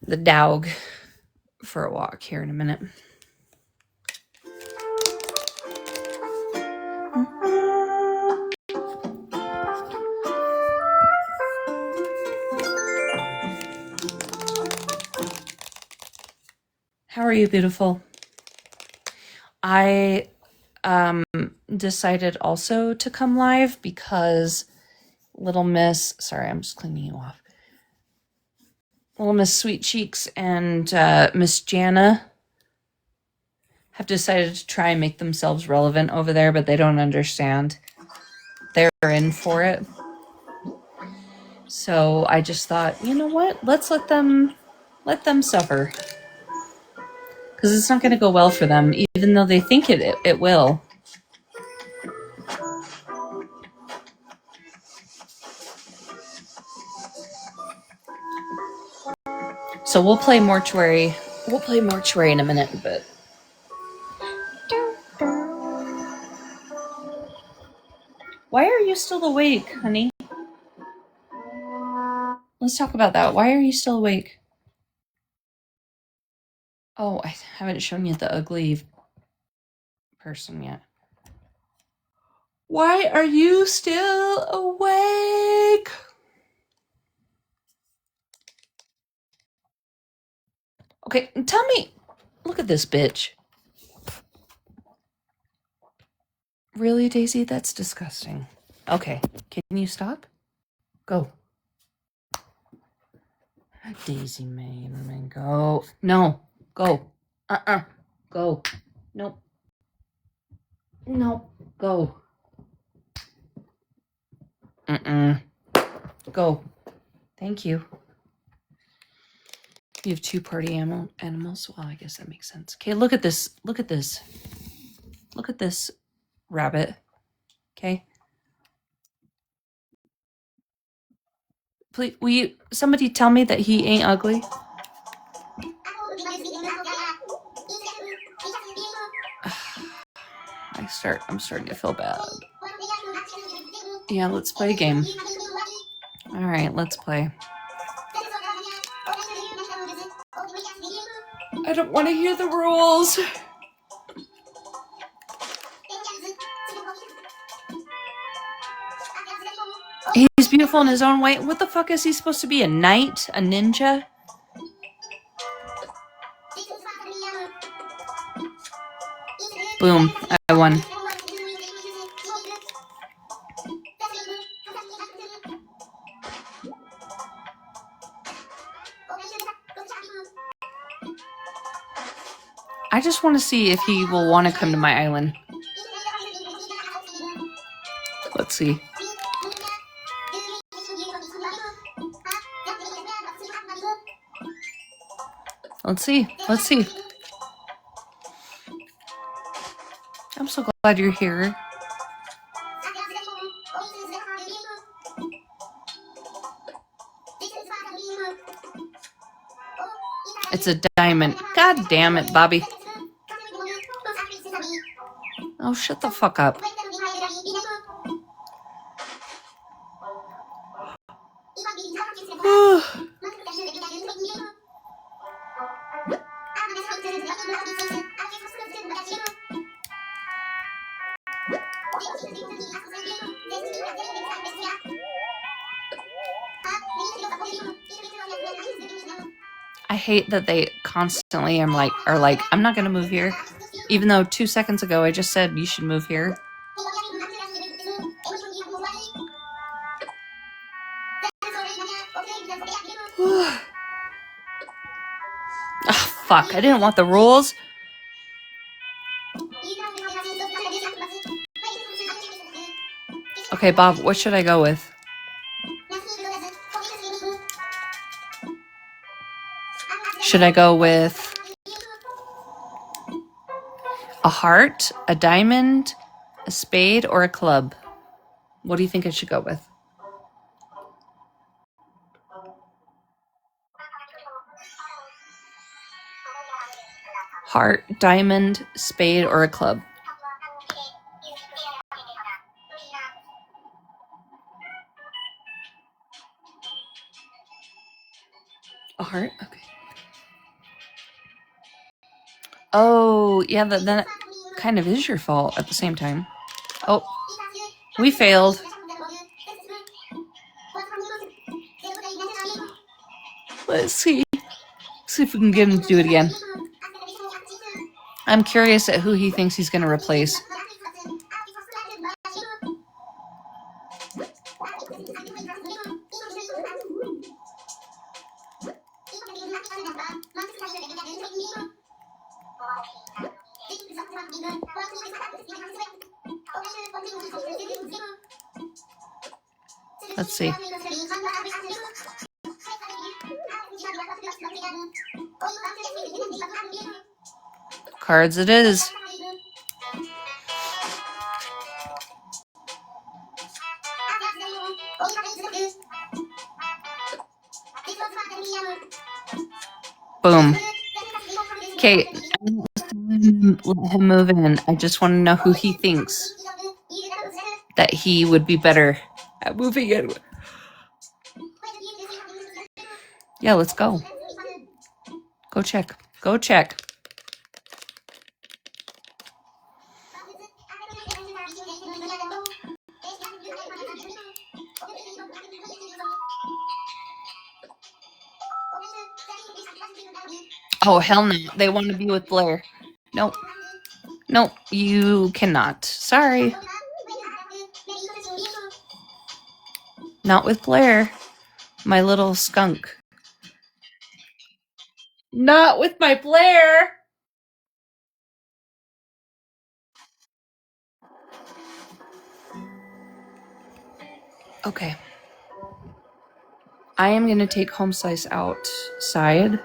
the dog for a walk here in a minute. How are you, beautiful? I decided also to come live because Little Miss, sorry, I'm just cleaning you off. Little Miss Sweet Cheeks and Miss Jana have decided to try and make themselves relevant over there, but they don't understand. They're in for it. So I just thought, you know what? Let's let them suffer. Because it's not going to go well for them, even though they think it will. So we'll play Mortuary. We'll play Mortuary in a minute, but... Why are you still awake, honey? Let's talk about that. Why are you still awake? Oh, I haven't shown you the ugly person yet. Why are you still awake? Okay, tell me. Look at this bitch. Really, Daisy? That's disgusting. Okay, can you stop? Go. Daisy man, go. No, go. Go. Nope. Nope. Go. Go. Thank you. You have two party animals? Well, I guess that makes sense. Okay, look at this. Look at this. Look at this rabbit. Okay. Please, will you, somebody tell me that he ain't ugly? I'm starting to feel bad. Yeah, let's play a game. All right, let's play. I don't want to hear the rules. He's beautiful in his own way. What the fuck is he supposed to be? A knight? A ninja? Boom. I won. I just want to see if he will want to come to my island. Let's see. Let's see. Let's see. I'm so glad you're here. It's a diamond. God damn it, Bobby. Oh, shut the fuck up. I hate that they constantly are like, I'm not gonna move here. Even though 2 seconds ago I just said you should move here. Oh, fuck, I didn't want the rules. Okay, Bob, what should I go with? Should I go with a heart, a diamond, a spade, or a club? What do you think I should go with? Heart, diamond, spade, or a club? A heart? Okay. Oh, yeah, then it kind of is your fault at the same time. Oh, we failed. Let's see. See if we can get him to do it again. I'm curious at who he thinks he's going to replace. Let's see. Cards it is. Boom. Okay, let him move in. I just want to know who he thinks that he would be better at moving in. Yeah, let's go. Go check. Go check. Oh, hell no. They want to be with Blair. Nope. Nope, you cannot. Sorry. Not with Blair. My little skunk. Not with my Blair! Okay. I am going to take Home Slice outside.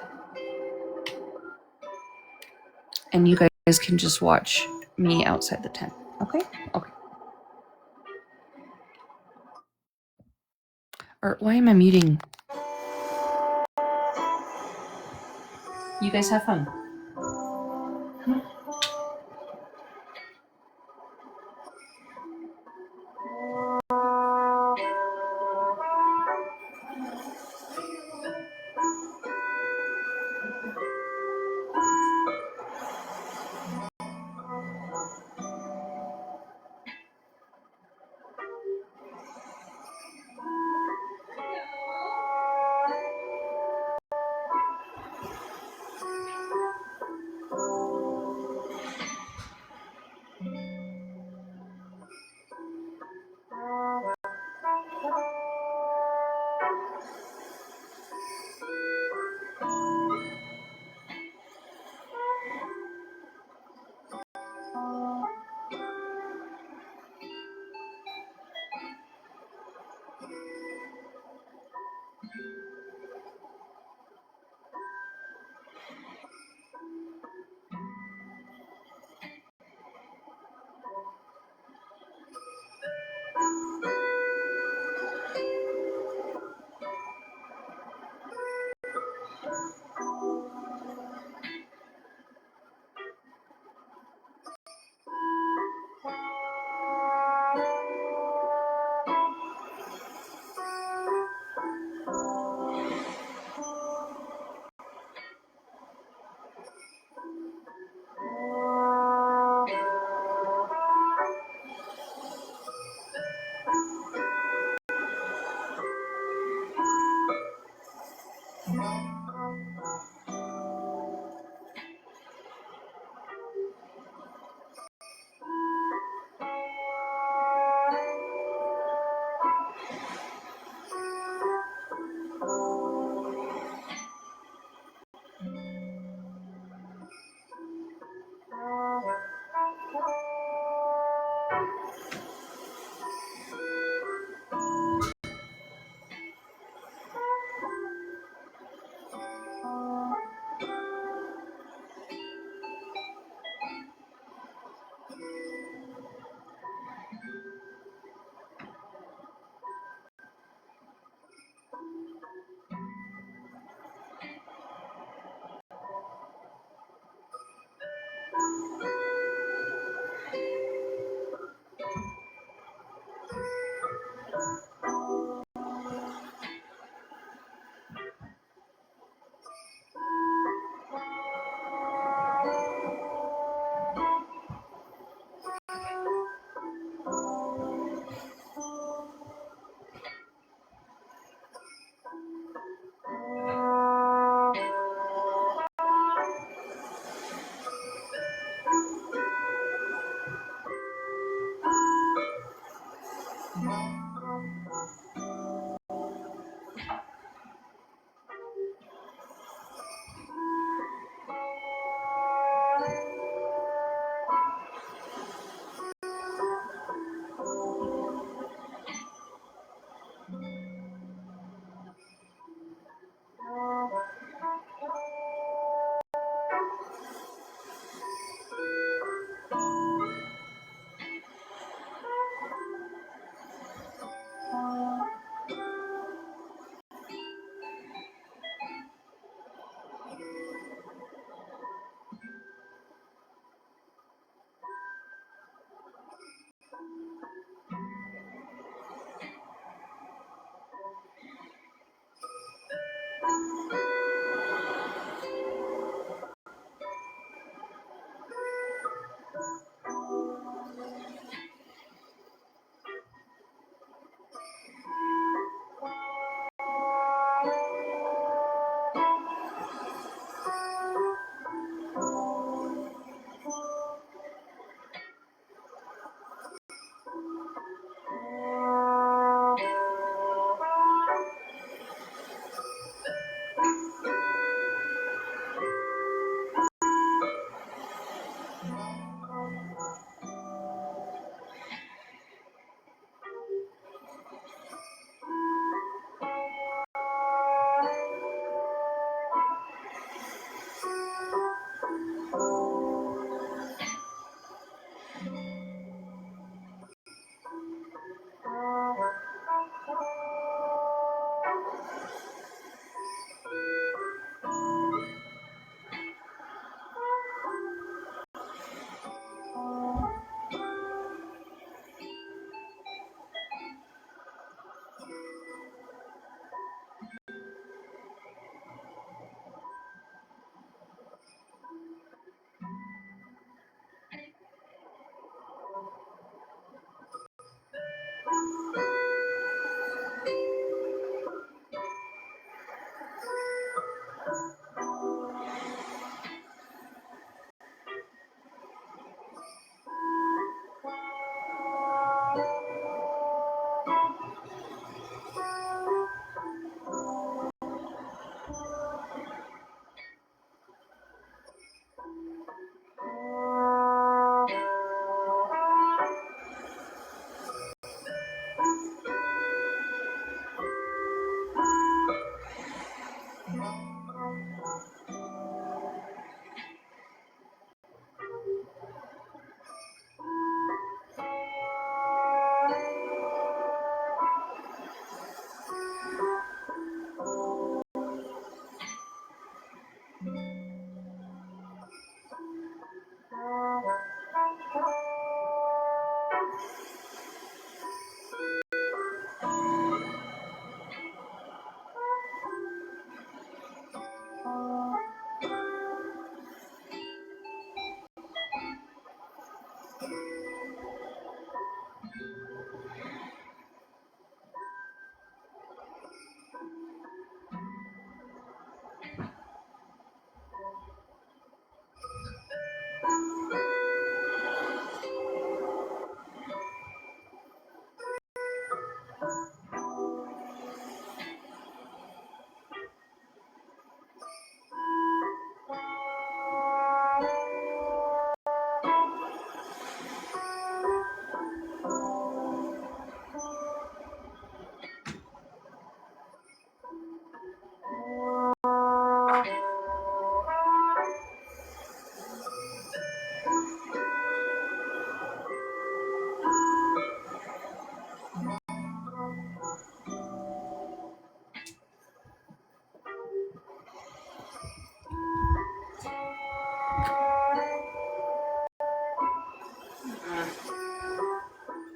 And you guys can just watch me outside the tent. Okay? Okay. Or why am I muting? You guys have fun.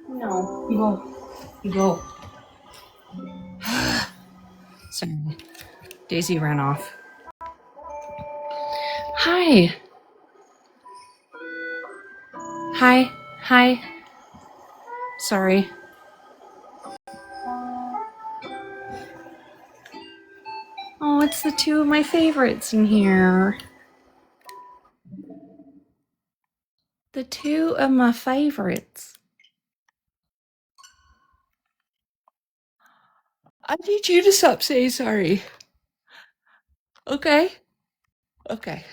No, you go. You go. Sorry. Daisy ran off. Hi. Hi. Hi. Sorry. Oh, it's the two of my favorites in here. The two of my favorites. I need you to stop saying sorry. Okay? Okay.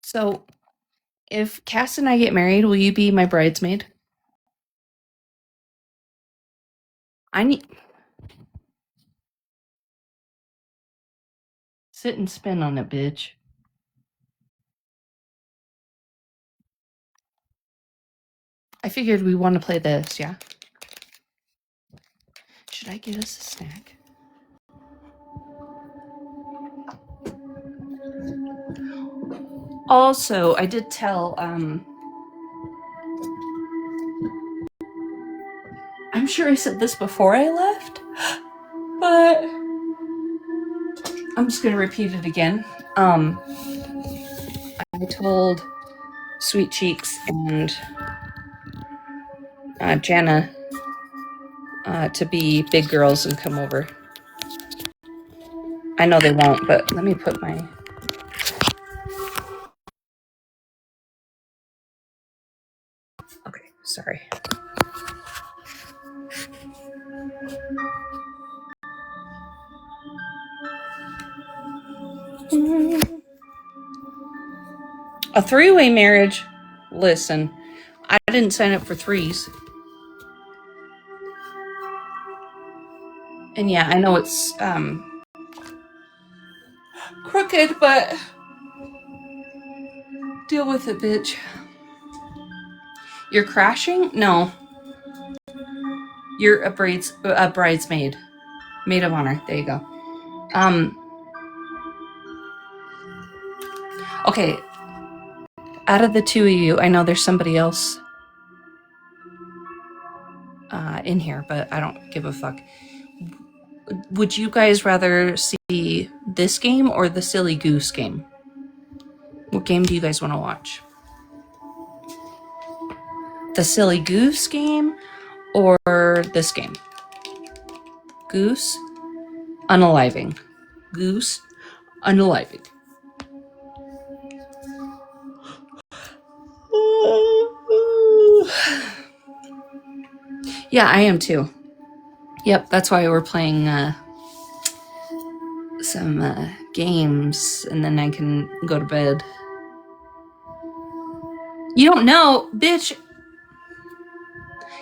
So, if Cass and I get married, will you be my bridesmaid? I need Sit and spin on it, bitch. I figured we want to play this, yeah? Should I get us a snack? Also, I did tell, I'm sure I said this before I left, but I'm just gonna repeat it again. I told Sweet Cheeks and Jana to be big girls and come over. I know they won't, but let me put my... Okay, sorry. A three-way marriage? Listen, I didn't sign up for threes. And yeah, I know it's crooked, but deal with it, bitch. You're crashing? No. You're a bridesmaid. Maid of honor. There you go. Okay. Out of the two of you, I know there's somebody else in here, but I don't give a fuck. Would you guys rather see this game or the Silly Goose game? What game do you guys want to watch? The Silly Goose game or this game? Goose, unaliving. Goose, unaliving. Yeah, I am too. Yep, that's why we're playing some games and then I can go to bed. You don't know, bitch.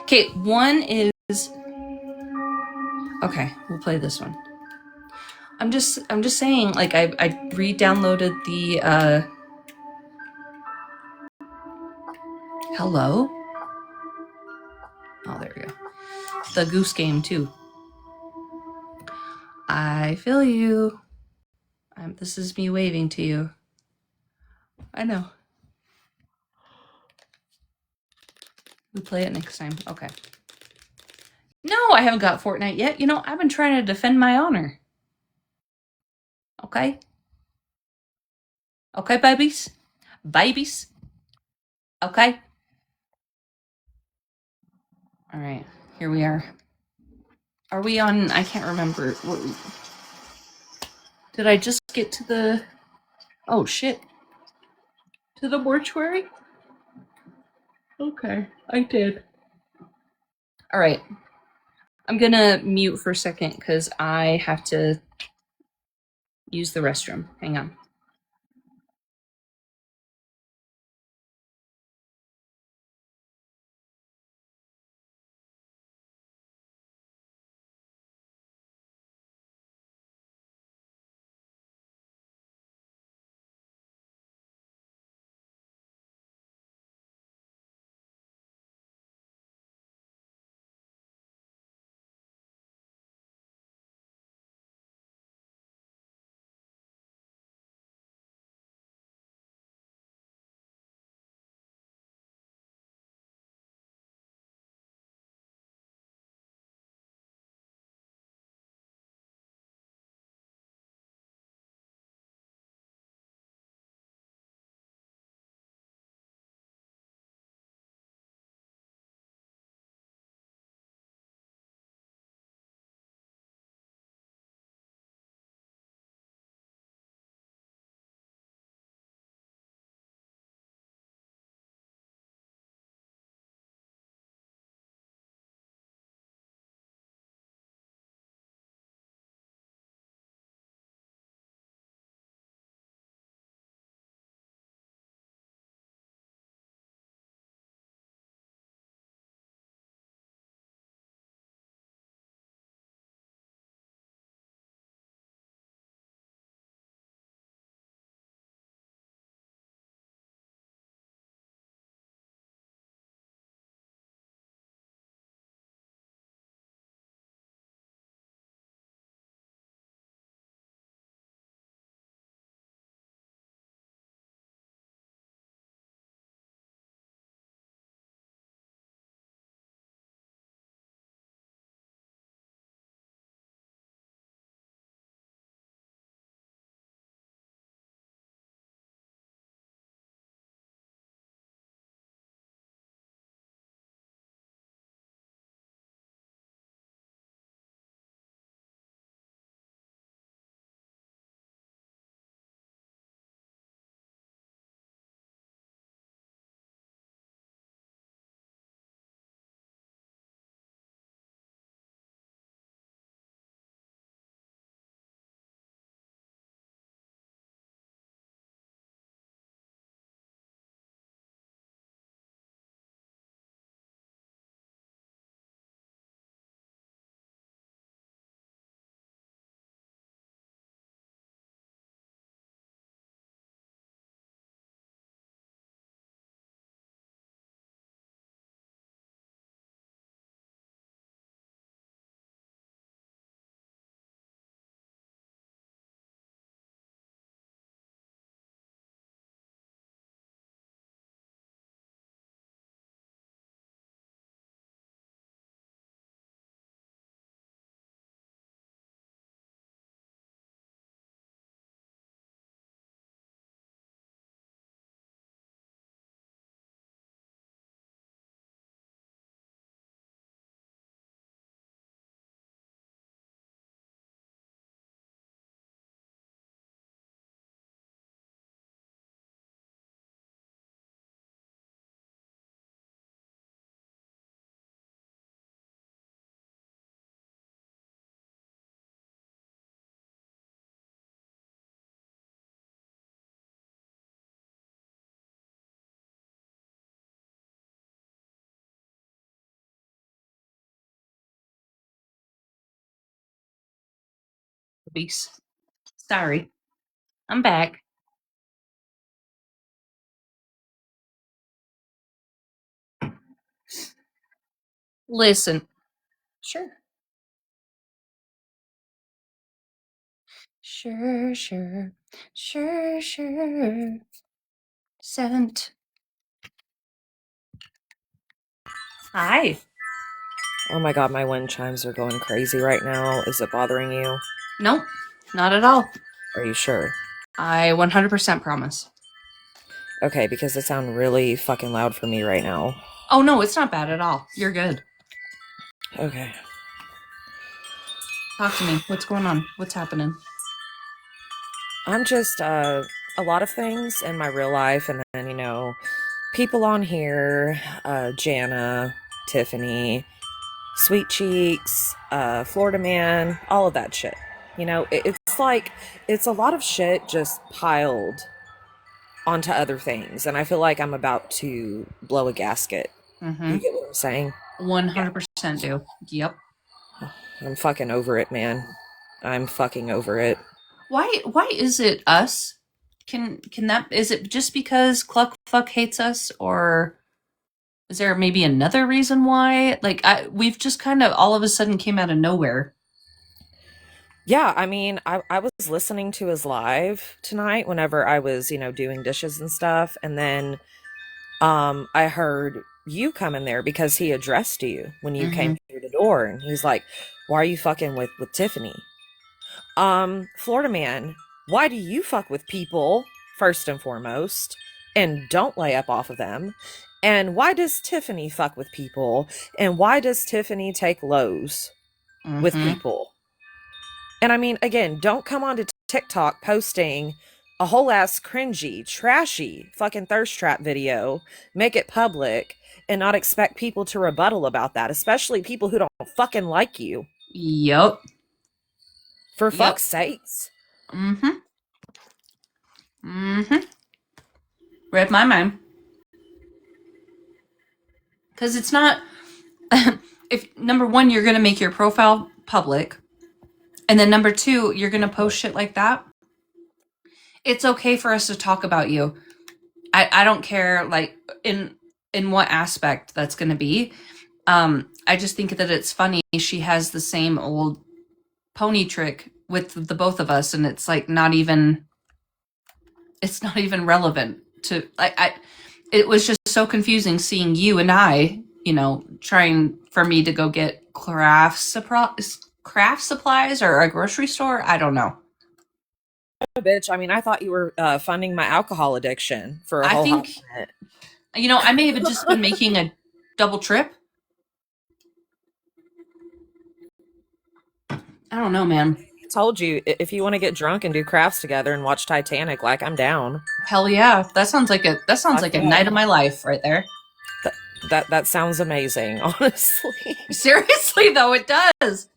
Okay, one is... Okay, we'll play this one. I'm just saying, like, I re-downloaded the hello? Oh, there we go. The Goose game too. I feel you. This is me waving to you. I know. We play it next time. Okay. No, I haven't got Fortnite yet. You know, I've been trying to defend my honor. Okay? Okay, babies? Babies? Okay? All right. Here we are. Are we on... I can't remember. Did I just get to the... Oh, shit. To the mortuary? Okay, I did. All right. I'm gonna mute for a second because I have to use the restroom. Hang on. Beast. Sorry. I'm back. Listen. Sure. Sure, sure. Sure, sure. Sent. Hi. Oh my god, my wind chimes are going crazy right now. Is it bothering you? Nope. Not at all. Are you sure? I 100% promise. Okay, because they sound really fucking loud for me right now. Oh, no, it's not bad at all. You're good. Okay. Talk to me. What's going on? What's happening? I'm just, a lot of things in my real life, and then, people on here, Jana, Tiffany, Sweet Cheeks, Florida Man, all of that shit. It's like, it's a lot of shit just piled onto other things, and I feel like I'm about to blow a gasket. Mm-hmm. You get what I'm saying? 100% do. Yep. I'm fucking over it, man. I'm fucking over it. Why is it us? Can that is it just because Cluckfuck hates us, or is there maybe another reason why? Like we've just kind of all of a sudden came out of nowhere. Yeah, I mean, I was listening to his live tonight whenever I was, doing dishes and stuff, and then I heard you come in there because he addressed you when you Mm-hmm. came through the door, and he's like, "Why are you fucking with Tiffany?" Florida Man, why do you fuck with people first and foremost and don't lay up off of them? And why does Tiffany fuck with people? And why does Tiffany take lows with Mm-hmm. people? And I mean, again, don't come onto TikTok posting a whole ass cringy, trashy fucking thirst trap video, make it public, and not expect people to rebuttal about that, especially people who don't fucking like you. Yep. For Yep. fuck's sakes. Mm-hmm. Mm-hmm. Read my mind. Because it's not if number one, you're gonna make your profile public, and then number two, you're gonna post shit like that. It's okay for us to talk about you. I don't care like in what aspect that's gonna be. I just think that it's funny. She has the same old pony trick with the both of us, and it's like it's not even relevant to like I. It was just so confusing seeing you and I, trying for me to go get craft supplies or a grocery store. I don't know. Bitch, I mean, I thought you were funding my alcohol addiction for a I whole hot think minute. I may have just been making a double trip. I don't know, man. I told you, if you want to get drunk and do crafts together and watch Titanic, like, I'm down. Hell yeah, that sounds Fuck like a yeah. night of my life right there. That, that sounds amazing, honestly. Seriously though, it does.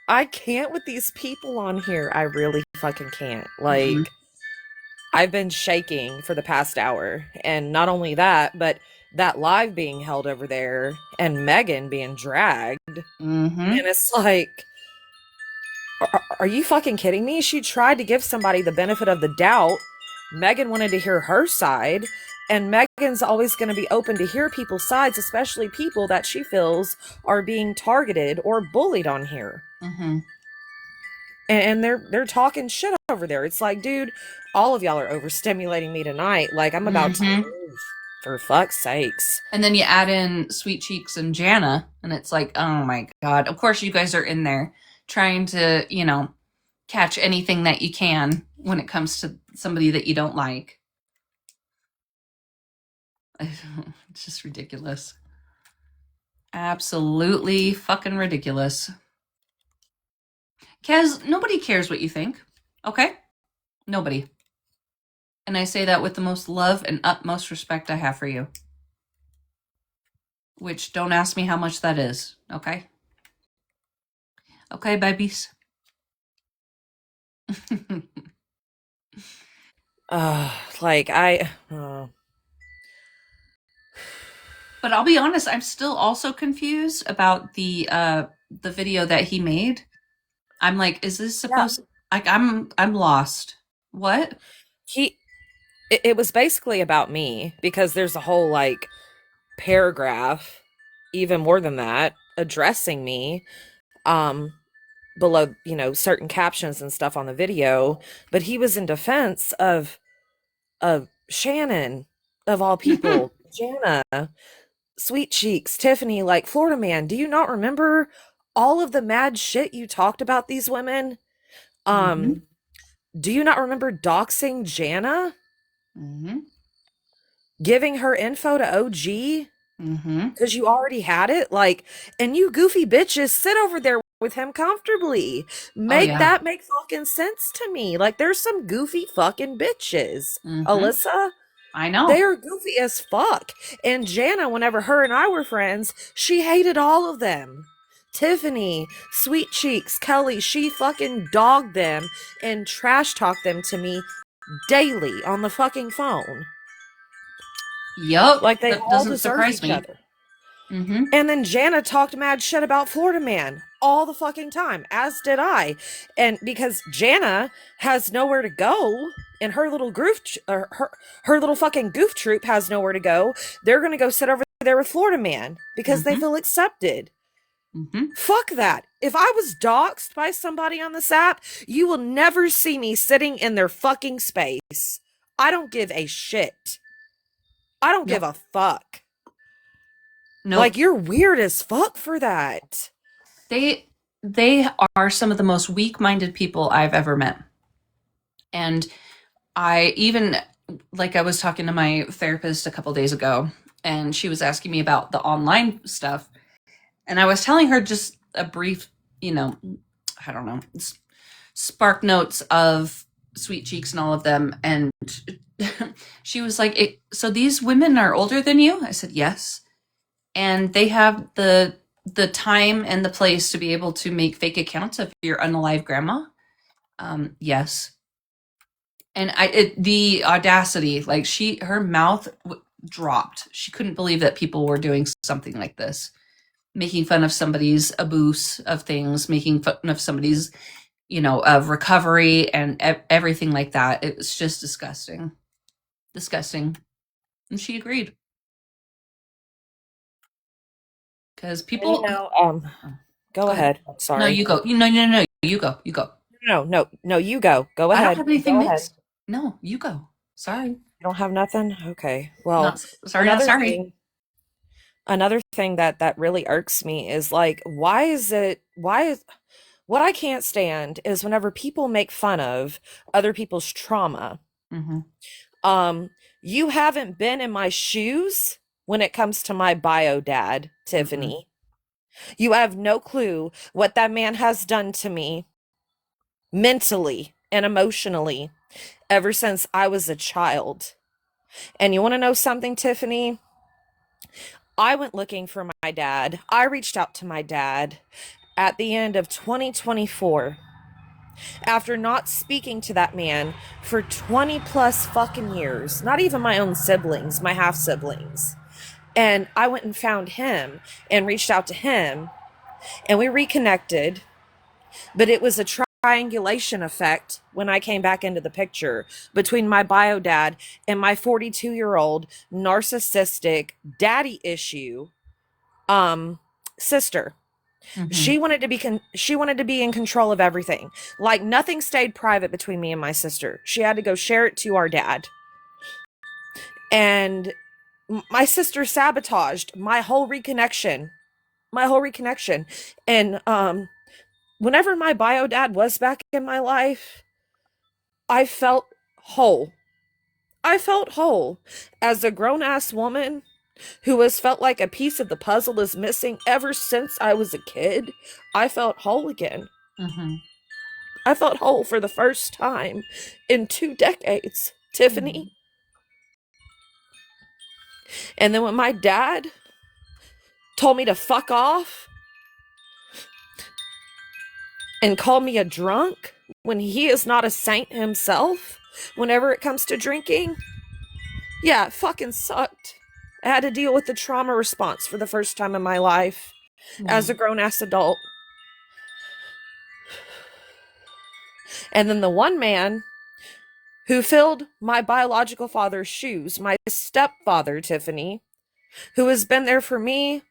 I can't with these people on here. I really fucking can't. Mm-mm. Like, I've been shaking for the past hour. And not only that, but that live being held over there and Megan being dragged. Mm-hmm. And it's like, are you fucking kidding me? She tried to give somebody the benefit of the doubt. Megan wanted to hear her side. And Megan's always going to be open to hear people's sides, especially people that she feels are being targeted or bullied on here. Mm-hmm. And they're talking shit over there. It's like, dude, all of y'all are overstimulating me tonight. Like, I'm about to Mm-hmm. move. For fuck's sakes. And then you add in Sweet Cheeks and Jana, and it's like, oh my god. Of course, you guys are in there trying to, catch anything that you can when it comes to somebody that you don't like. It's just ridiculous. Absolutely fucking ridiculous. Kaz, nobody cares what you think. Okay? Nobody. And I say that with the most love and utmost respect I have for you. Which don't ask me how much that is, okay? Okay, babies. Like, But I'll be honest, I'm still also confused about the video that he made. I'm like, is this Yeah. supposed like I'm lost. What? He it was basically about me because there's a whole like paragraph, even more than that, addressing me um below, certain captions and stuff on the video, but he was in defense of Shannon, of all people, Jana, Sweet Cheeks, Tiffany, like Florida Man. Do you not remember all of the mad shit you talked about these women? Mm-hmm. Um, do you not remember doxing Jana, Mm-hmm. giving her info to OG? Mm-hmm. Because you already had it, like, and you goofy bitches sit over there with him comfortably. Oh Make yeah. that make fucking sense to me. Like, there's some goofy fucking bitches, Mm-hmm. Alyssa. I They know. are goofy as fuck. And Jana, whenever her and I were friends, she hated all of them. Tiffany, Sweet Cheeks, Kelly, she fucking dogged them and trash talked them to me daily on the fucking phone. Yup. Like they That all doesn't deserve surprise each me. other. Mm-hmm. And then Jana talked mad shit about Florida Man all the fucking time, as did I. And because Jana has nowhere to go, and her little her little fucking goof troop has nowhere to go, they're gonna go sit over there with Florida Man because they Mm-hmm. feel accepted. Mm-hmm. Fuck that. If I was doxxed by somebody on this app, you will never see me sitting in their fucking space. I don't give a shit. I don't give Yep. a fuck. Like, Nope. you're weird as fuck for that. They they are some of the most weak-minded people I've ever met. And I even like I was talking to my therapist a couple days ago and she was asking me about the online stuff and I was telling her just a brief, you know, I don't know, spark notes of Sweet Cheeks and all of them and she was like, so these women are older than you? I said, "Yes." And they have the time and the place to be able to make fake accounts of your unalive grandma. Yes. And the audacity, like her mouth dropped. She couldn't believe that people were doing something like this, making fun of somebody's abuse of things, making fun of somebody's, of recovery and everything like that. It was just disgusting, disgusting. And she agreed because And people. Oh, go go ahead. ahead. No, Sorry. you go. No, no, no, no. You go. You go. No, no, no, you go. Go I don't ahead. have anything Go ahead. next. No, you go. Sorry. You don't have nothing? Okay. Well, Not sorry. Not another sorry. thing another thing that really irks me is like why is what I can't stand is whenever people make fun of other people's trauma. Mm-hmm. Um you haven't been in my shoes when it comes to my bio dad, Mm-mm. Tiffany. You have no clue what that man has done to me mentally and emotionally ever since I was a child. And you want to know something, Tiffany? I went looking for my dad. I reached out to my dad at the end of 2024 after not speaking to that man for 20 plus fucking years. Not even my own siblings, my half siblings. And I went and found him and reached out to him and we reconnected. But it was a triangulation effect when I came back into the picture between my bio dad and my 42-year-old narcissistic daddy issue sister. Mm-hmm. She wanted to be in control of everything. Like nothing stayed private between me and my sister. She had to go share it to our dad. And my sister sabotaged my whole reconnection. My whole reconnection. And whenever my bio dad was back in my life, I felt whole. I felt whole as a grown ass woman who has felt like a piece of the puzzle is missing ever since I was a kid. I felt whole again. Mm-hmm. I felt whole for the first time in 2 decades, Tiffany. Mm-hmm. And then when my dad told me to fuck off and call me a drunk when he is not a saint himself, whenever it comes to drinking, yeah, it fucking sucked. I had to deal with the trauma response for the first time in my life Yeah. as a grown ass adult. And then the one man who filled my biological father's shoes, my stepfather, Tiffany, who has been there for me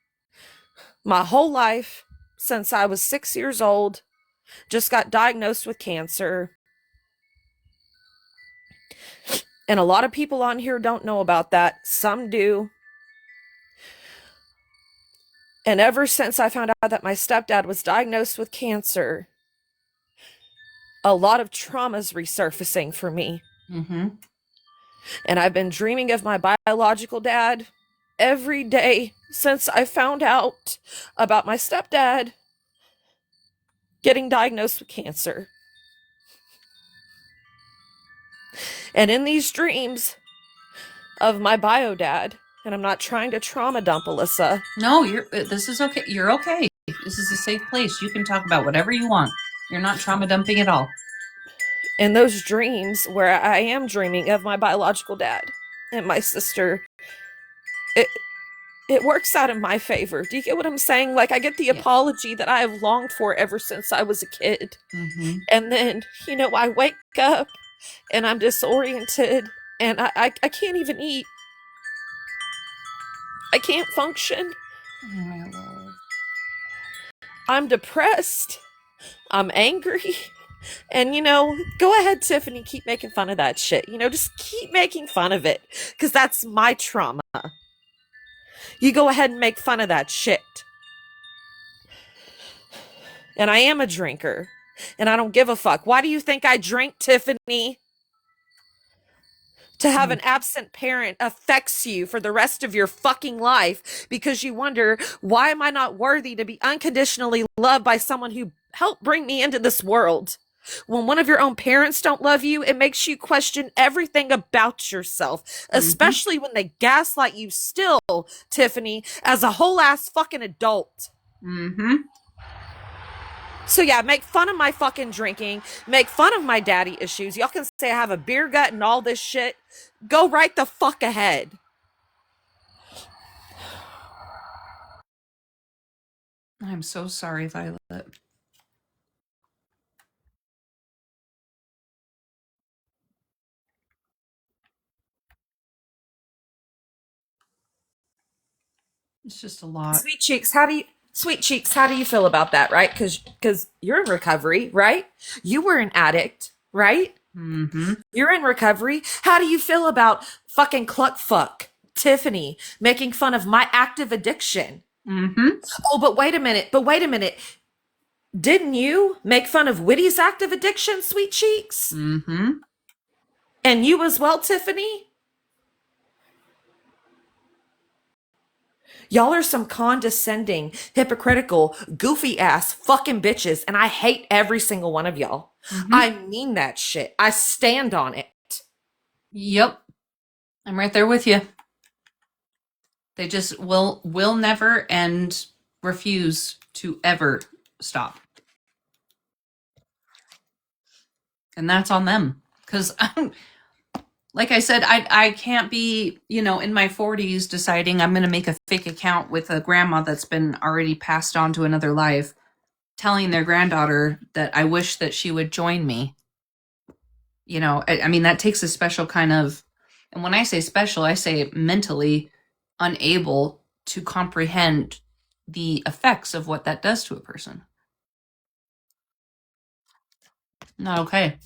my whole life since I was 6 years old, just got diagnosed with cancer. And a lot of people on here don't know about that. Some do. And ever since I found out that my stepdad was diagnosed with cancer, a lot of trauma's resurfacing for me. Mm-hmm. And I've been dreaming of my biological dad every day since I found out about my stepdad getting diagnosed with cancer. And in these dreams of my bio dad, and I'm not trying to trauma dump Alyssa. No, this is okay. You're okay. This is a safe place. You can talk about whatever you want. You're not trauma dumping at all. In those dreams where I am dreaming of my biological dad and my sister, it works out in my favor. Do you get what I'm saying? Like, I get the apology that I have longed for ever since I was a kid. Mm-hmm. And then, I wake up and I'm disoriented and I can't even eat. I can't function. Oh, my Lord. I'm depressed. I'm angry. And, go ahead, Tiffany, keep making fun of that shit. Just keep making fun of it. Because that's my trauma. You go ahead and make fun of that shit. And I am a drinker. And I don't give a fuck. Why do you think I drink, Tiffany? To have an absent parent affects you for the rest of your fucking life because you wonder, why am I not worthy to be unconditionally loved by someone who helped bring me into this world? When one of your own parents don't love you, it makes you question everything about yourself, especially when they gaslight you still, Tiffany, as a whole ass fucking adult. Mm-hmm. So yeah, make fun of my fucking drinking, make fun of my daddy issues. Y'all can say I have a beer gut and all this shit. Go right the fuck ahead. I'm so sorry, Violet. It's just a lot. Sweet Cheeks, how do you feel about that, right? Cuz you're in recovery, right? You were an addict, right? Mm-hmm. You're in recovery. How do you feel about fucking cluck fuck Tiffany making fun of my active addiction? Mm-hmm. Oh, but wait a minute. Didn't you make fun of Whitty's active addiction, Sweet Cheeks? Mm-hmm. And you as well, Tiffany? Y'all are some condescending, hypocritical, goofy ass fucking bitches, and I hate every single one of y'all. Mm-hmm. I mean that shit. I stand on it. Yep. I'm right there with you. They just will never and refuse to ever stop. And that's on them. Because, like I said, I can't be, in my 40s deciding I'm going to make a fake account with a grandma that's been already passed on to another life, telling their granddaughter that I wish that she would join me. I mean, that takes a special kind of, and when I say special, I say mentally unable to comprehend the effects of what that does to a person. Not okay.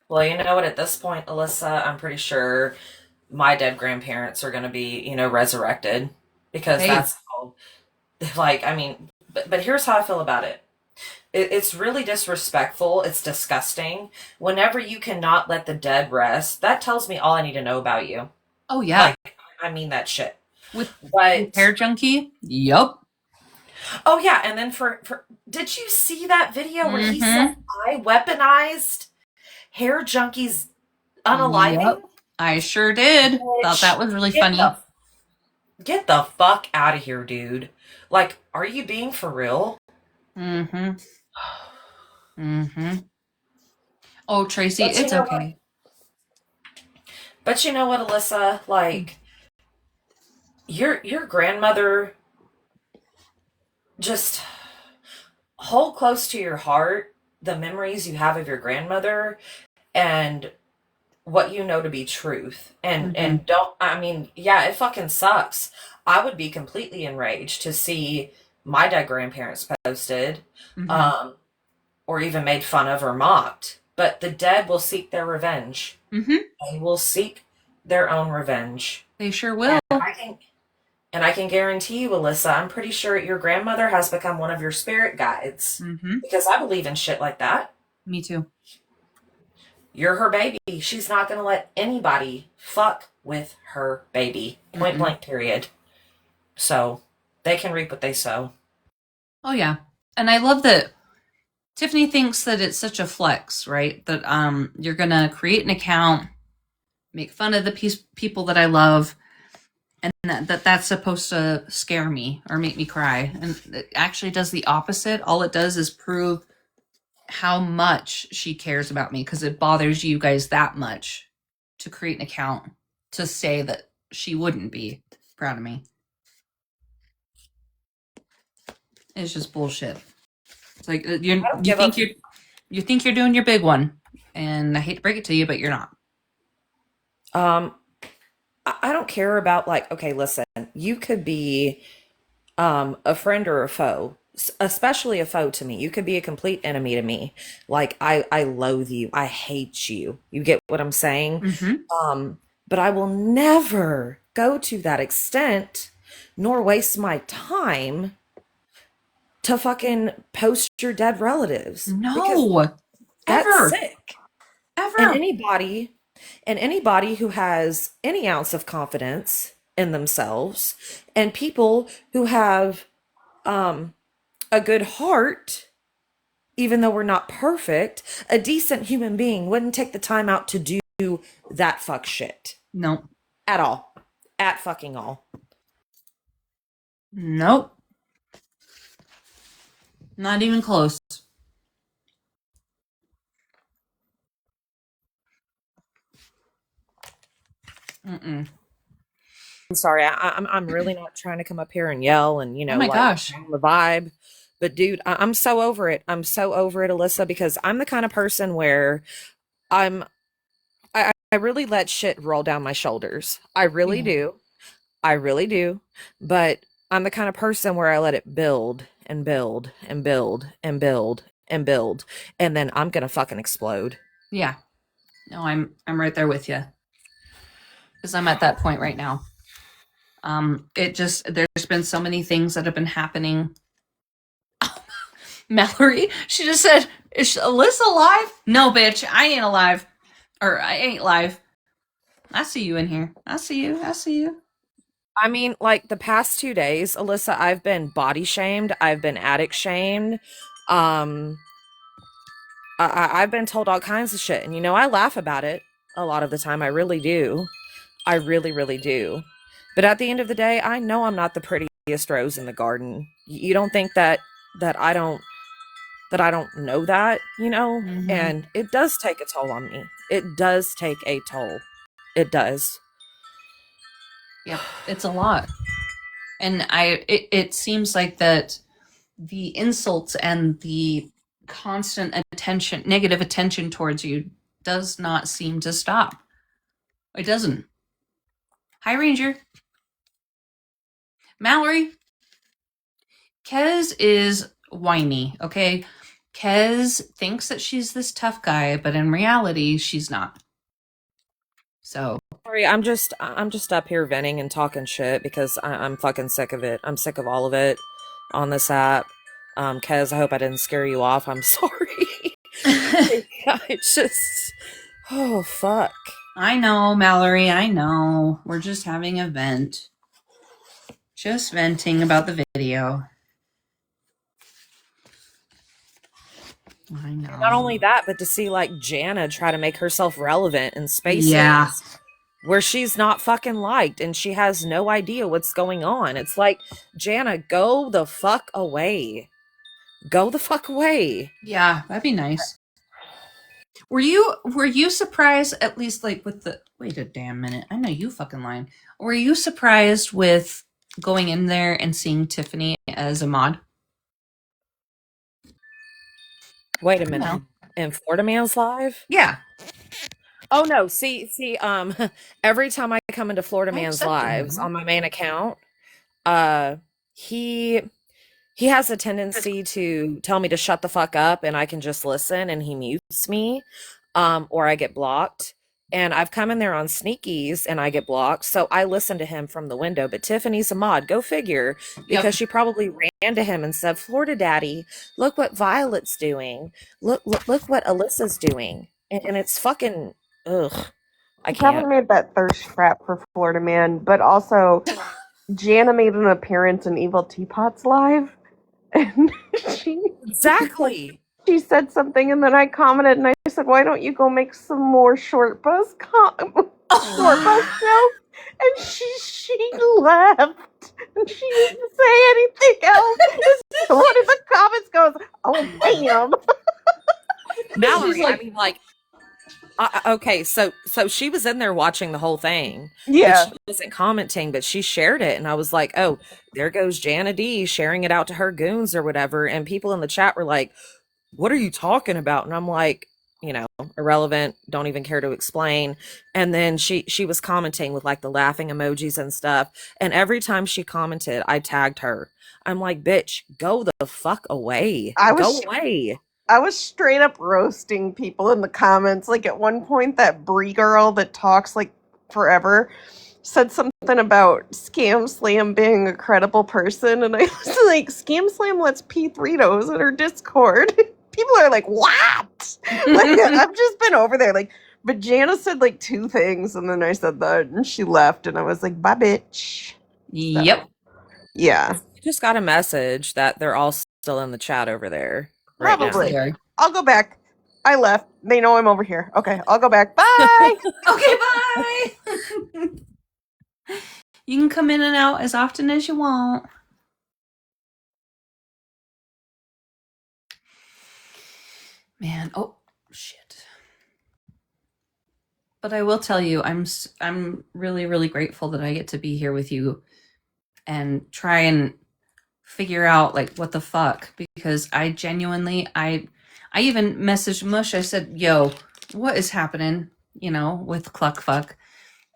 Well, you know what? At this point, Alyssa, I'm pretty sure my dead grandparents are going to be, resurrected because that's how, like, I mean, but here's how I feel about it. It's really disrespectful. It's disgusting. Whenever you cannot let the dead rest, that tells me all I need to know about you. Oh, yeah. Like, I mean that shit. With Hair Junkie? Yup. Oh, yeah. And then did you see that video where he said, I weaponized Hair Junkie's unaliving? Yep. I sure did. Thought that was really funny. Get the fuck out of here, dude. Like, are you being for real? Mm-hmm. Mm-hmm. Oh, Tracy, it's okay. But you know what, Alyssa? Like, your grandmother, just hold close to your heart the memories you have of your grandmother and what you know to be truth. Mm-hmm. And don't, I mean, yeah, it fucking sucks. I would be completely enraged to see my dead grandparents posted, Mm-hmm. um, or even made fun of or mocked. But the dead will seek their revenge. Mm-hmm. They will seek their own revenge. They sure will. And I can guarantee you, Alyssa, I'm pretty sure your grandmother has become one of your spirit guides. Mm-hmm. Because I believe in shit like that. Me too. You're her baby. She's not going to let anybody fuck with her baby. Point Mm-mm. blank, period. So they can reap what they sow. Oh yeah. And I love that Tiffany thinks that it's such a flex, right? That you're gonna create an account, make fun of the people that I love, and that's supposed to scare me or make me cry. And it actually does the opposite. All it does is prove how much she cares about me because it bothers you guys that much to create an account to say that she wouldn't be proud of me. It's just bullshit. It's like I don't give up. you think you're doing your big one, and I hate to break it to you, but you're not. Um, I don't care about, like, okay, listen, you could be a friend or a foe, especially a foe to me. You could be a complete enemy to me. Like I loathe you. I hate you. You get what I'm saying? Mm-hmm. But I will never go to that extent nor waste my time to fucking post your dead relatives because No, that's ever, sick. And ever. anybody who has any ounce of confidence in themselves and people who have um a good heart, even though we're not perfect, a decent human being wouldn't take the time out to do that fuck shit No, at all. At fucking all. nope, not even close. Mm-mm. I'm sorry. I'm really not trying to come up here and yell and Oh my like gosh. on the vibe. But dude, I'm so over it. I'm so over it, Alyssa, because I'm the kind of person where I'm I really let shit roll down my shoulders. I really Yeah. do. I really do. But I'm the kind of person where I let it build and build and build and build and build. And then I'm gonna fucking explode. Yeah. No, I'm right there with you because I'm at that point right now. It just there's been so many things that have been happening. Mallory, she just said, "Is Alyssa alive?" No, bitch, I ain't alive, or I ain't live. I see you in here. I see you. I see you. I mean, like the past 2 days, Alyssa, I've been body shamed. I've been addict shamed. Um, I've been told all kinds of shit. And, I laugh about it a lot of the time. I really do. I really, really do. But at the end of the day, I know I'm not the prettiest rose in the garden. You don't think that I don't know that? Mm-hmm. And it does take a toll on me. It does take a toll. It does. Yep, it's a lot, and it seems like that the insults and the constant attention, negative attention towards you, does not seem to stop. It doesn't. Hi, Ranger. Mallory. Kez is whiny, okay? Kez thinks that she's this tough guy, but in reality, she's not. So, Sorry, I'm just up here venting and talking shit because I'm fucking sick of it. I'm sick of all of it on this app. Kez, I hope I didn't scare you off. I'm sorry. It's just, oh fuck. I know, Mallory, I know. We're just having a vent. Just venting about the video. I And not only know. that, but to see like Jana try to make herself relevant in Yeah. spaces where she's not fucking liked and she has no idea what's going on. It's like, Jana, go the fuck away. Go the fuck away. Yeah, that'd be nice. Were you surprised at least like with the wait a damn minute. I know you fucking lying. Were you surprised with going in there and seeing Tiffany as a mod? Wait a minute. No. In Florida Man's Live? Yeah. Oh no, see, every time I come into Florida I Man's accepted Lives him. on my main account, uh he he has a tendency to tell me to shut the fuck up and I can just listen and he mutes me, or I get blocked. And I've come in there on sneakies and I get blocked. So I listen to him from the window. But Tiffany's a mod. Go figure. Yep. Because she probably ran to him and said, Florida Daddy, look what Violet's doing. Look what Alyssa's doing. And it's fucking ugh. I He probably can't. made that thirst trap for Florida Man, but also Jana made an appearance in Evil Teapot's live, and she Exactly. she said something, and then I commented, and I said, "Why don't you go make some more short bus short bus jokes?" And she left, and she didn't say anything else. So one of the comments goes, "Oh damn!" Mallory, She's like, I mean, like, okay, so she was in there watching the whole thing, but Yeah, she wasn't commenting, but she shared it, and I was like, oh, there goes Jana D sharing it out to her goons or whatever, and people in the chat were like, what are you talking about? And I'm like, irrelevant, don't even care to explain. And then she was commenting with like the laughing emojis and stuff, and every time she commented, I tagged her. I'm like, bitch, go the fuck away. I Go was away. I was straight up roasting people in the comments. Like at one point, that Brie girl that talks like forever said something about Scam Slam being a credible person, and I was like, Scam Slam lets P3 knows in her Discord. People are like, what? Like I've just been over there. Like, but Jana said like two things, and then I said that, and she left, and I was like, bye, bitch. yep. So, yeah, Just got a message that they're all still in the chat over there right Yes, now. they probably. are. I'll go back. I left. They know I'm over here. Okay, I'll go back. Bye. Okay, bye. You can come in and out as often as you want. Man, oh shit. But I will tell you, I'm really really grateful that I get to be here with you and try and figure out like what the fuck, because I genuinely I even messaged Mush. I said, "Yo, what is happening?" With Cluckfuck,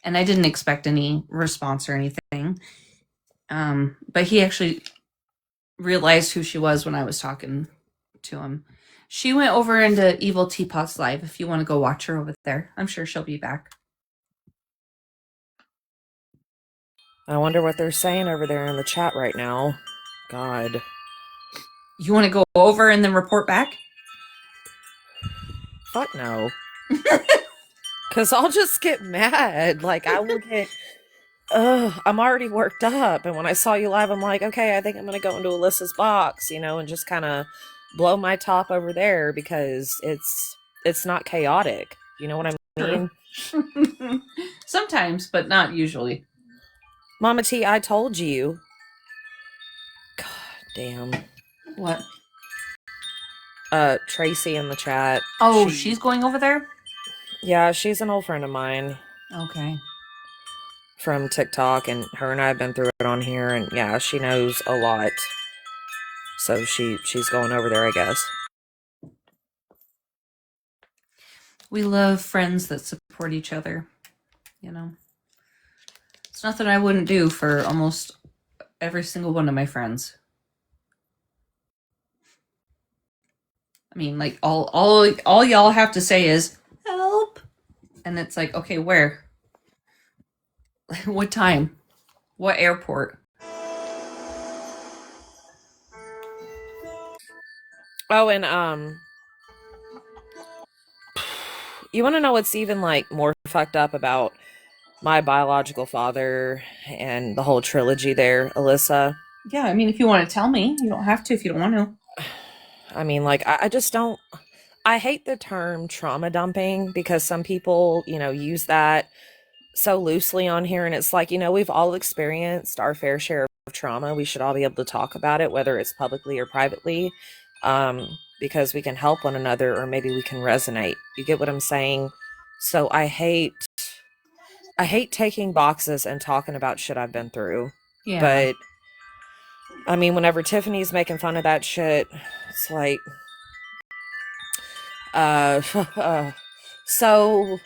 and I didn't expect any response or anything. But he actually realized who she was when I was talking to him. She went over into Evil Teapot's live. If you want to go watch her over there, I'm sure she'll be back. I wonder what they're saying over there in the chat right now. God. You want to go over and then report back? Fuck no. Because I'll just get mad. Like, I will get. I'm already worked up. And when I saw you live, I'm like, okay, I think I'm going to go into Alyssa's box, and just kind of blow my top over there because it's not chaotic. You know what I mean? Sometimes, but not usually. Mama T, I told you. God damn. What? Tracy in the chat. Oh, she's going over there? Yeah, she's an old friend of mine Okay. from TikTok, and her and I have been through it on here, and yeah, she knows a lot. So she's going over there, I guess. We love friends that support each other. It's nothing I wouldn't do for almost every single one of my friends. I mean, like all y'all have to say is help, and it's like, okay, where? What time? What airport? Oh, and you want to know what's even like more fucked up about my biological father and the whole trilogy there, Alyssa? Yeah, I mean, if you want to tell me, you don't have to if you don't want to. I mean, like, I just don't. I hate the term trauma dumping because some people, use that so loosely on here. And it's like, we've all experienced our fair share of trauma. We should all be able to talk about it, whether it's publicly or privately. because we can help one another, or maybe we can resonate. You get what I'm saying? So I hate taking boxes and talking about shit I've been through. Yeah. But I mean, whenever Tiffany's making fun of that shit, it's like, so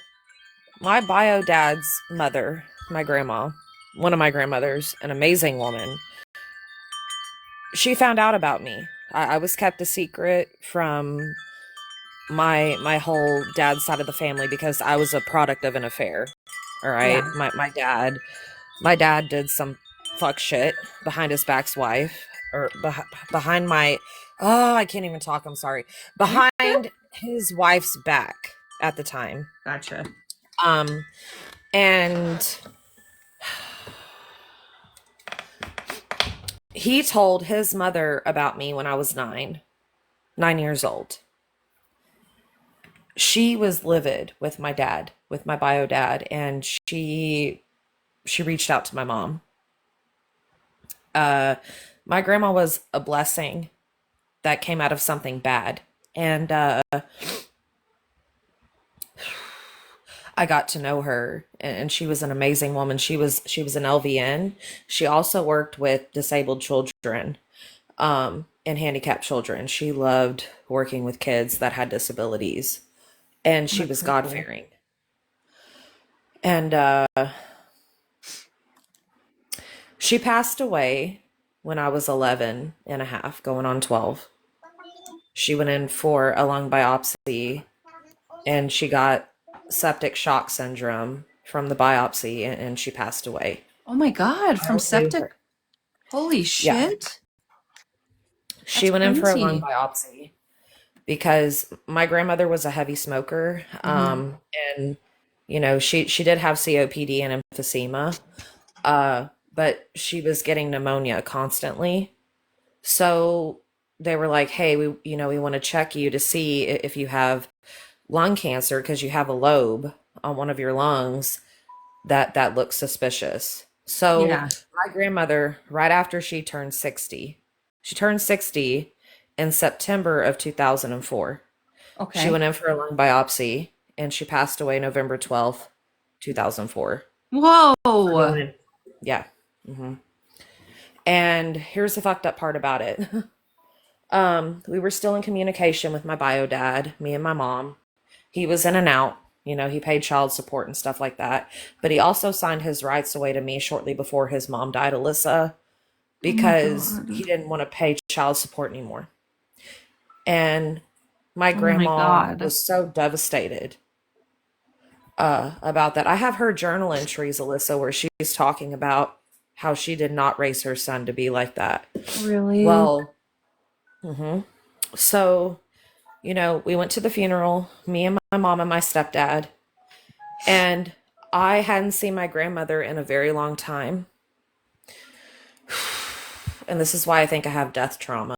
my bio dad's mother, my grandma, one of my grandmothers, an amazing woman, she found out about me. I was kept a secret from my whole dad's side of the family because I was a product of an affair. All right. Yeah. My dad did some fuck shit behind his back's wife, or behind my, oh, I can't even talk. I'm sorry. Behind his wife's back at the time. Gotcha. And he told his mother about me when I was 9 years old. She was livid with my dad, with my bio dad, and she reached out to my mom. My grandma was a blessing that came out of something bad. And I got to know her, and she was an amazing woman. She was an LVN. She also worked with disabled children, and handicapped children. She loved working with kids that had disabilities, and she was God-fearing. And she passed away when I was 11 and a half, going on 12. She went in for a lung biopsy, and she got septic shock syndrome from the biopsy, and she passed away. Oh my God, from septic? her. Holy shit. She That's went in for a lung crazy. biopsy because my grandmother was a heavy smoker. Mhm. And you know, she did have COPD and emphysema, but she was getting pneumonia constantly. So they were like, "Hey, we want to check you to see if you have lung cancer because you have a lobe on one of your lungs that looks suspicious." So Yeah. my grandmother, right after she turned 60 in September of 2004. She Okay. went in for a lung biopsy, and she passed away November 12th, 2004. Whoa. Yeah. hmm And here's the fucked up part about it. We were still in communication with my bio dad, me and my mom. He was in and out. You know, he paid child support and stuff like that. But he also signed his rights away to me shortly before his mom died, Alyssa, Oh my because he God. didn't want to pay child support anymore. And my Oh my grandma God. was so devastated about that. I have her journal entries, Alyssa, where she's talking about how she did not raise her son to be like that. Really? Well, so, you know, we went to the funeral, me and my mom and my stepdad, and I hadn't seen my grandmother in a very long time. And this is why I think I have death trauma.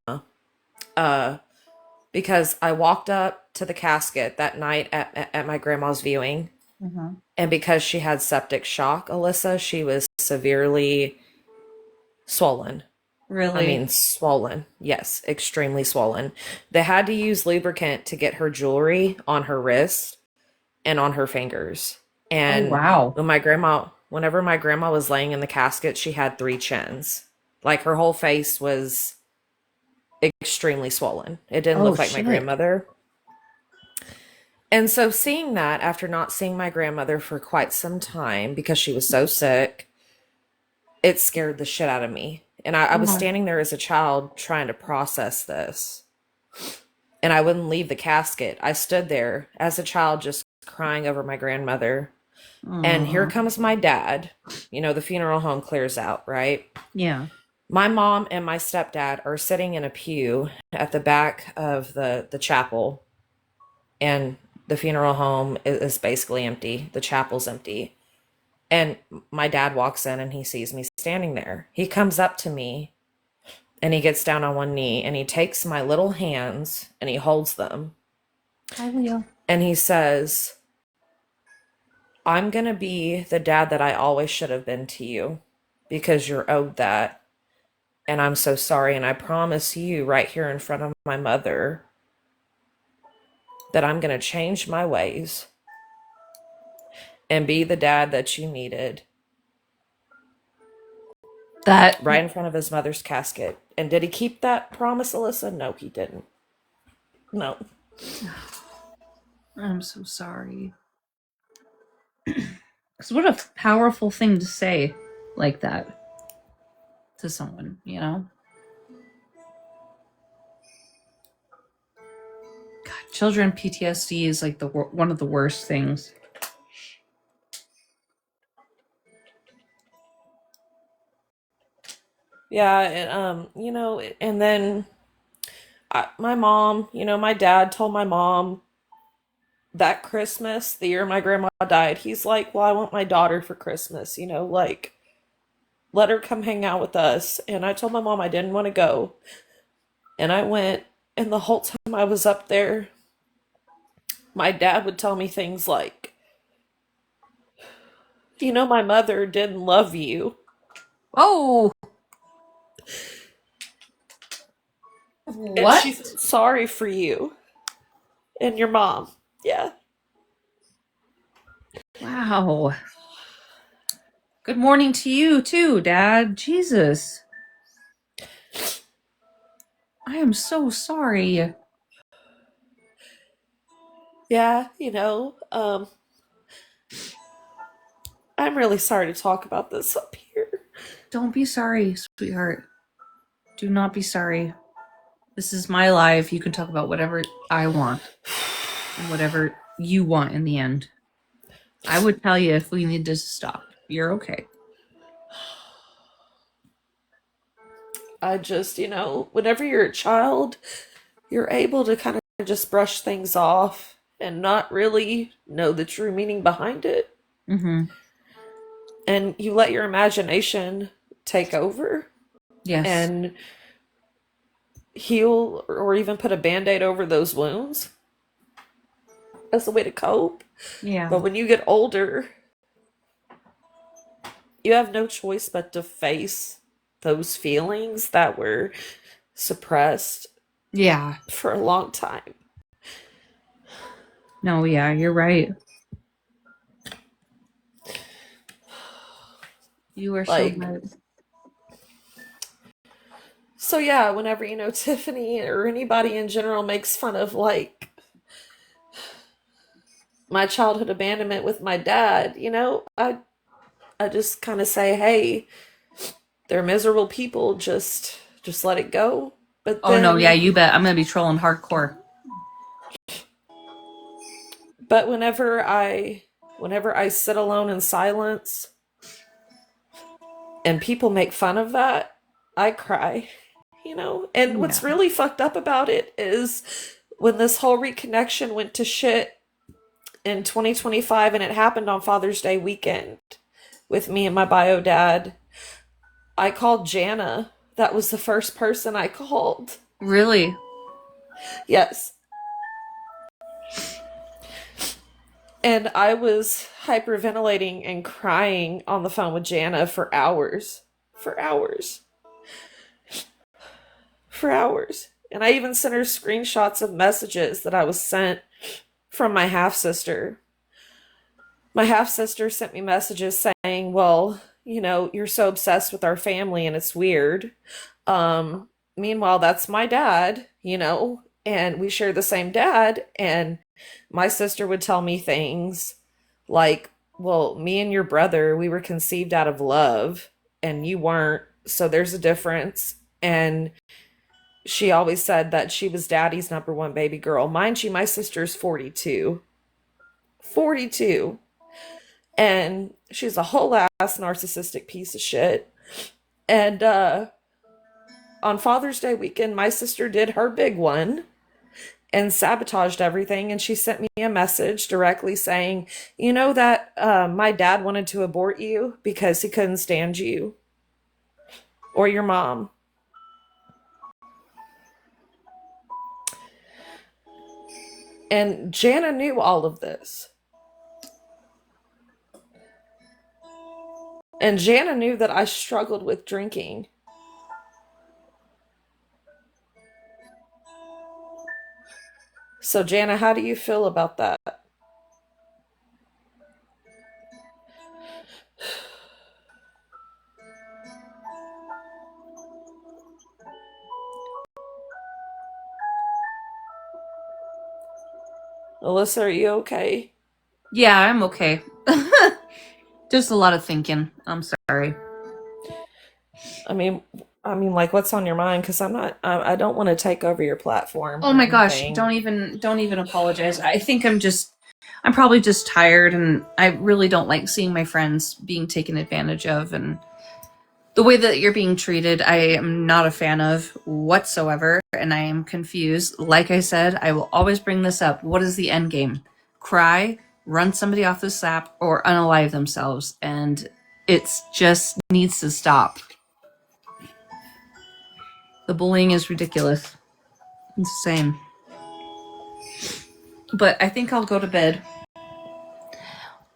Because I walked up to the casket that night at my grandma's viewing, Mhm. and because she had septic shock, Alyssa, she was severely swollen. I Really? mean, swollen. Yes, extremely swollen. They had to use lubricant to get her jewelry on her wrist and on her fingers. Oh And wow. whenever my grandma was laying in the casket, she had 3 chins. Like her whole face was extremely swollen. It didn't Oh look like my shit. grandmother. And so seeing that after not seeing my grandmother for quite some time because she was so sick, it scared the shit out of me. And I was Oh. standing there as a child trying to process this. And I wouldn't leave the casket. I stood there as a child just crying over my grandmother. And here Mm. comes my dad. You know, the funeral home clears out, right? Yeah. My mom and my stepdad are sitting in a pew at the back of the chapel, and the funeral home is basically empty. The chapel's empty. And my dad walks in and he sees me standing there. He comes up to me and he gets down on one knee and he takes my little hands and he holds them Hi, Leo. and he says, "I'm going to be the dad that I always should have been to you because you're owed that. And I'm so sorry. And I promise you right here in front of my mother that I'm going to change my ways and be the dad that you needed. That Right in front of his mother's casket. And did he keep that promise, Alyssa? No, he didn't. No. I'm so sorry. Because what a powerful thing to say like that to someone, you know? God, children PTSD is like one of the worst things. Yeah, and and then my mom, my dad told my mom that Christmas, the year my grandma died, he's like, "Well, I want my daughter for Christmas, like let her come hang out with us." And I told my mom I didn't want to go. And I went, and the whole time I was up there, my dad would tell me things like, my mother didn't love you. Oh! And What? she's sorry for you and your mom. Yeah. Wow. Good morning to you too, Dad. Jesus. I am so sorry. Yeah, I'm really sorry to talk about this up here. Don't be sorry, sweetheart. Do not be sorry. This is my life. You can talk about whatever I want and whatever you want in the end. I would tell you if we need to stop. You're okay. I just, whenever you're a child, you're able to kind of just brush things off and not really know the true meaning behind it. Mm-hmm. And you let your imagination take over. Yes. And heal or even put a band-aid over those wounds as a way to cope. Yeah. But when you get older, you have no choice but to face those feelings that were suppressed for a long time. No, yeah, you're right. You are so right. So yeah, whenever, Tiffany or anybody in general makes fun of my childhood abandonment with my dad, I just kind of say, hey, they're miserable people, just let it go. But oh no, yeah, you bet. I'm gonna be trolling hardcore. But whenever I sit alone in silence and people make fun of that, I cry, And what's really fucked up about it is when this whole reconnection went to shit in 2025 and it happened on Father's Day weekend with me and my bio dad, I called Jana. That was the first person I called. Really? Yes. And I was hyperventilating and crying on the phone with Jana for hours. For hours. For hours. And I even sent her screenshots of messages that I was sent from my half-sister. My half-sister sent me messages saying, well, you're so obsessed with our family and it's weird. Meanwhile, that's my dad, and we share the same dad. And my sister would tell me things like, well, me and your brother, we were conceived out of love and you weren't. So there's a difference. And she always said that she was daddy's number one baby girl. Mind you, my sister's 42. 42. And she's a whole ass narcissistic piece of shit. And on Father's Day weekend, my sister did her big one and sabotaged everything. And she sent me a message directly saying, that my dad wanted to abort you because he couldn't stand you or your mom. And Jana knew all of this. And Jana knew that I struggled with drinking. So, Jana, how do you feel about that? Alyssa, are you okay? Yeah, I'm okay. Just a lot of thinking. I'm sorry. I mean, like, what's on your mind? Because I don't want to take over your platform Oh or my gosh, anything. don't even apologize. I think I'm probably just tired, and I really don't like seeing my friends being taken advantage of, and the way that you're being treated, I am not a fan of whatsoever, and I am confused. Like I said, I will always bring this up. What is the end game? Cry, run somebody off this app, or unalive themselves, and it's just needs to stop. The bullying is ridiculous. It's insane. But I think I'll go to bed.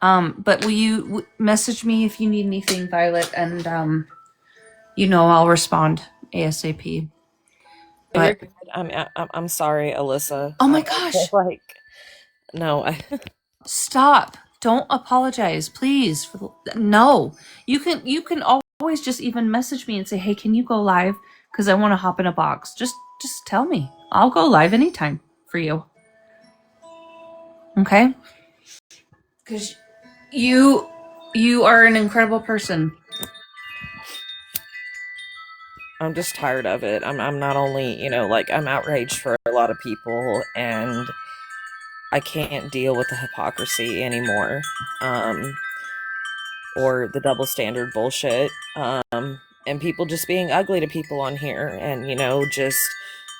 But will you message me if you need anything, Violet, and I'll respond ASAP. You're But good. I'm sorry, Alyssa. oh my gosh, Like, no, stop! Don't apologize, please. No, you can always just even message me and say, "Hey, can you go live? Because I want to hop in a box." Just tell me. I'll go live anytime for you. Okay? Because you are an incredible person. I'm just tired of it. I'm not only, like, I'm outraged for a lot of people, and I can't deal with the hypocrisy anymore. Or the double standard bullshit. And people just being ugly to people on here, and, just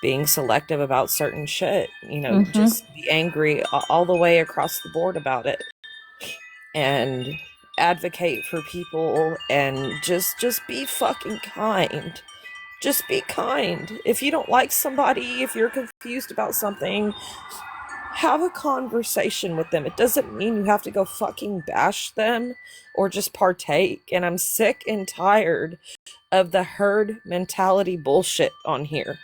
being selective about certain shit. Mm-hmm. Just be angry all the way across the board about it, and advocate for people, and just be fucking kind. Just be kind. If you don't like somebody, if you're confused about something, have a conversation with them. It doesn't mean you have to go fucking bash them or just partake. And I'm sick and tired of the herd mentality bullshit on here.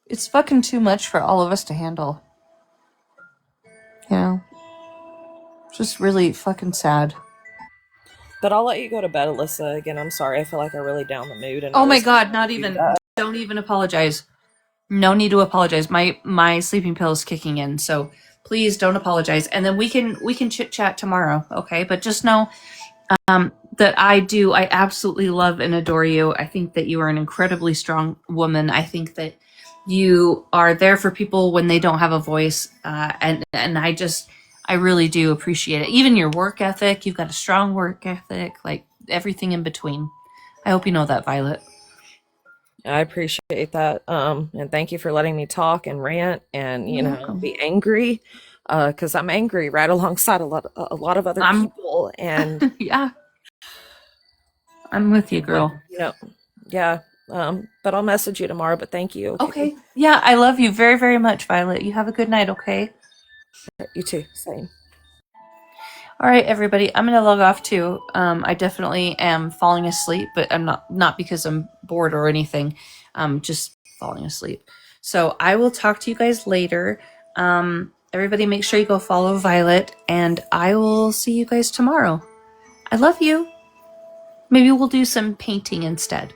It's fucking too much for all of us to handle. You know? It's just really fucking sad. But I'll let you go to bed, Alyssa. Again, I'm sorry. I feel like I really down the mood, and I Oh my was god, trying not to do even. that. Don't even apologize. No need to apologize. My sleeping pill is kicking in, so please don't apologize. And then we can chit chat tomorrow, okay? But just know that I absolutely love and adore you. I think that you are an incredibly strong woman. I think that you are there for people when they don't have a voice, and I really do appreciate it. Even your work ethic, you've got a strong work ethic, like everything in between. I hope you know that, Violet. I appreciate that. And thank you for letting me talk and rant and, You're welcome. be angry. Because I'm angry right alongside a lot of other I'm people. And, yeah, I'm with you, uh, girl. you know, yeah. But I'll message you tomorrow. But thank you. Okay. Okay. Yeah, I love you very, very much, Violet. You have a good night, okay? You too. Same. All right, everybody. I'm gonna log off too. I definitely am falling asleep, but I'm not because I'm bored or anything. I'm just falling asleep. So I will talk to you guys later. Everybody, make sure you go follow Violet, and I will see you guys tomorrow. I love you. Maybe we'll do some painting instead.